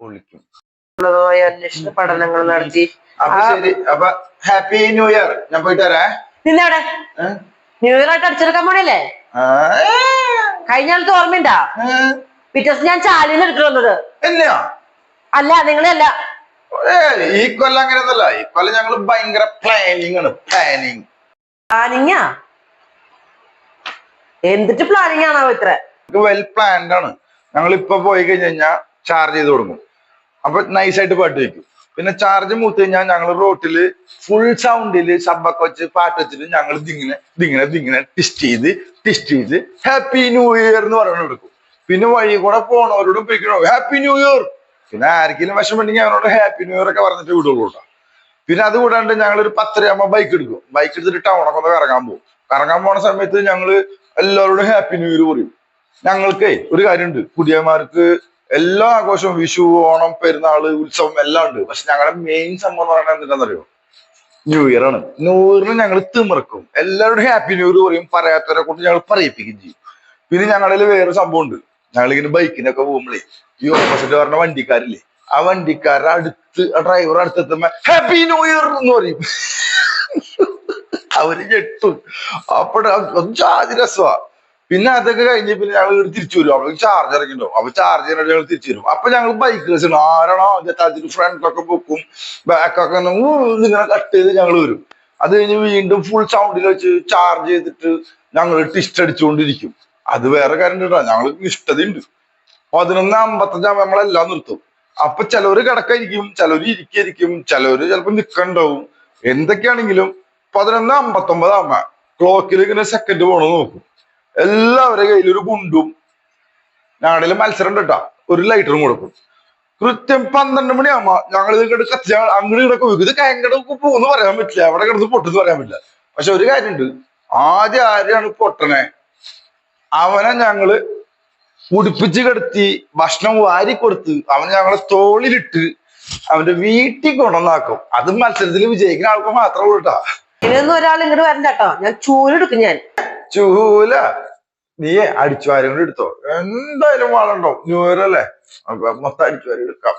പൊളിക്കും. അന്വേഷണ പഠനങ്ങൾ നടത്തി. അപ്പൊ ശരി, അപ്പൊ ഹാപ്പി ന്യൂ ഇയർ. ഞാൻ പോയിട്ട് വരാ. നിന്നവിടെ ന്യൂ ഇയർ ആയിട്ട് അടിച്ചെടുക്കാൻ പോണല്ലേ? കഴിഞ്ഞ കാലത്ത് ഓർമ്മയുണ്ടാ? പിറ്റേസ് ഞാൻ ചാലിന്ന് എടുത്തു വന്നത്. അല്ല നിങ്ങളല്ല, ഈ കൊല്ലം അങ്ങനെയൊന്നല്ല. ഈ കൊല്ലം ഞങ്ങള് ഭയങ്കര പ്ലാനിങ് ആണ്. പ്ലാനിങ്ങാ? എന്തിട്ട് പ്ലാനിങ് ആണോ ഇത്ര? വെൽ പ്ലാൻഡ് ആണ്. ഞങ്ങൾ ഇപ്പൊ പോയി കഴിഞ്ഞാൽ ചാർജ് ചെയ്ത് കൊടുക്കും. അപ്പൊ നൈസായിട്ട് പാട്ട് വെക്കും. പിന്നെ ചാർജ് മൂത്ത് കഴിഞ്ഞാൽ ഞങ്ങൾ റോട്ടില് ഫുൾ സൗണ്ടില് സബ്ബൊക്കെ വെച്ച് പാട്ട് വെച്ചിട്ട് ഞങ്ങൾ ദിങ്ങനെ ടിസ്റ്റ് ചെയ്ത് ഹാപ്പി ന്യൂ ഇയർ എന്ന് പറഞ്ഞു കൊടുക്കും. പിന്നെ വഴി കൂടെ പോണവരോടും പോയിക്കണോ ഹാപ്പി ന്യൂ ഇയർ. പിന്നെ ആർക്കെങ്കിലും വിഷമുണ്ടെങ്കിൽ അവരോട് ഹാപ്പി ന്യൂ ഇയർ ഒക്കെ പറഞ്ഞിട്ട് വിടുള്ളൂ കേട്ടോ. പിന്നെ അത് കൂടാണ്ട് ഞങ്ങളൊരു 10:30 ബൈക്ക് എടുക്കും. ബൈക്ക് എടുത്തിട്ട് ടൗണൊക്കെ ഒന്ന് കറങ്ങാൻ പോകും. കറങ്ങാൻ പോണ സമയത്ത് ഞങ്ങള് എല്ലാവരോടും ഹാപ്പി ന്യൂ ഇയർ പറയും. ഞങ്ങൾക്ക് ഒരു കാര്യമുണ്ട്, പുതിയമാർക്ക് എല്ലാ ആഘോഷവും വിഷു, ഓണം, പെരുന്നാള്, ഉത്സവം എല്ലാം ഉണ്ട്. പക്ഷെ ഞങ്ങളുടെ മെയിൻ സംഭവം എന്ന് പറയുന്നത് എന്താണെന്നറിയോ? ന്യൂ ഇയർ ആണ്. ന്യൂ ഇയറിന് ഞങ്ങൾ തിമിർക്കും. എല്ലാവരോടും ഹാപ്പി ന്യൂ ഇയർ പറയും. പറയാത്തവരെ കൊണ്ട് ഞങ്ങൾ പറയിപ്പിക്കുകയും ചെയ്യും. പിന്നെ ഞങ്ങളിൽ വേറെ സംഭവം ഉണ്ട്. ഞങ്ങളിങ്ങനെ ബൈക്കിനൊക്കെ പോകുമ്പോഴേ ഈ ഓപ്പോസിറ്റ് പറഞ്ഞ വണ്ടിക്കാരില്ലേ, ആ വണ്ടിക്കാരുടെ അടുത്ത് ആ ഡ്രൈവർ അടുത്തെത്തുമ്പോ ഹാപ്പി ന്യൂ ഇയർ എന്ന് പറയും. അവര് ഞെട്ടും. അപ്പോഴൊന്നും ജാതി രസമാ. പിന്നെ അതൊക്കെ കഴിഞ്ഞ് പിന്നെ ഞങ്ങൾ തിരിച്ചു വരും. അവർക്ക് ചാർജ് ഇറങ്ങിണ്ടാവും. അപ്പൊ ചാർജ് ചെയ്യാനായിട്ട് ഞങ്ങൾ തിരിച്ചു വരും. അപ്പൊ ഞങ്ങൾ ബൈക്കേഴ്സ് ആണ്. ആരാണോ ആദ്യത്തെ ഫ്രണ്ടൊക്കെ പൊക്കും, ബാക്കൊക്കെ ഇങ്ങനെ കട്ട് ചെയ്ത് ഞങ്ങൾ വരും. അത് കഴിഞ്ഞ് വീണ്ടും ഫുൾ സൗണ്ടിൽ വെച്ച് ചാർജ് ചെയ്തിട്ട് ഞങ്ങൾ ടിസ്റ്റ് അടിച്ചുകൊണ്ടിരിക്കും. അത് വേറെ കാര്യം കേട്ടോ, ഞങ്ങൾക്ക് ഇഷ്ടതയുണ്ട്. 11:55 നമ്മളെല്ലാം നിർത്തും. അപ്പൊ ചിലവര് കിടക്കായിരിക്കും, ചിലവര് ഇരിക്കായിരിക്കും, ചിലവര് ചിലപ്പോ നിക്കണ്ടാവും. എന്തൊക്കെയാണെങ്കിലും 11:59 ക്ലോക്കിൽ ഇങ്ങനെ സെക്കൻഡ് പോണോ നോക്കും. എല്ലാവരുടെ കയ്യിൽ ഒരു ഗുണ്ടും ഞങ്ങളുടെ മത്സരം ഉണ്ട് കേട്ടാ, ഒരു ലൈറ്ററും കൊടുക്കും. കൃത്യം 12 മണിയാകുമ്പോ ഞങ്ങൾ ഇത് കത്തി അങ്ങോട്ട് കിടക്കും. ഇത് കയങ്ങടക്ക് പോകുന്നു പറയാൻ പറ്റില്ല, അവിടെ കിടന്ന് പൊട്ടെന്ന് പറയാൻ പറ്റില്ല. പക്ഷെ ഒരു കാര്യമുണ്ട്, ആദ്യം ആരെയാണ് പൊട്ടണേ അവനെ ഞങ്ങള് ഉടുപ്പിച്ച് കിടത്തി ഭക്ഷണം വാരി കൊടുത്ത് അവൻ ഞങ്ങളെ തോളിലിട്ട് അവന്റെ വീട്ടിൽ കൊണ്ടുവന്നാക്കും. അത് മത്സരത്തിൽ വിജയിക്കുന്ന ആൾക്ക് മാത്രമേ ഉള്ളൂ കേട്ടാ. ഇനിയൊന്നും ഒരാൾ ഇങ്ങോട്ട് വരണ്ട കേട്ടോ, ഞാൻ ചൂലെടുക്കും. ഞാൻ ചൂല നീയെ അടിച്ചു വാരി കൊണ്ട് എടുത്തോ, എന്തായാലും വാളുണ്ടോ. ന്യൂ ഇയർ അല്ലേ, മൊത്തം അടിച്ചു വാരി എടുക്കാം.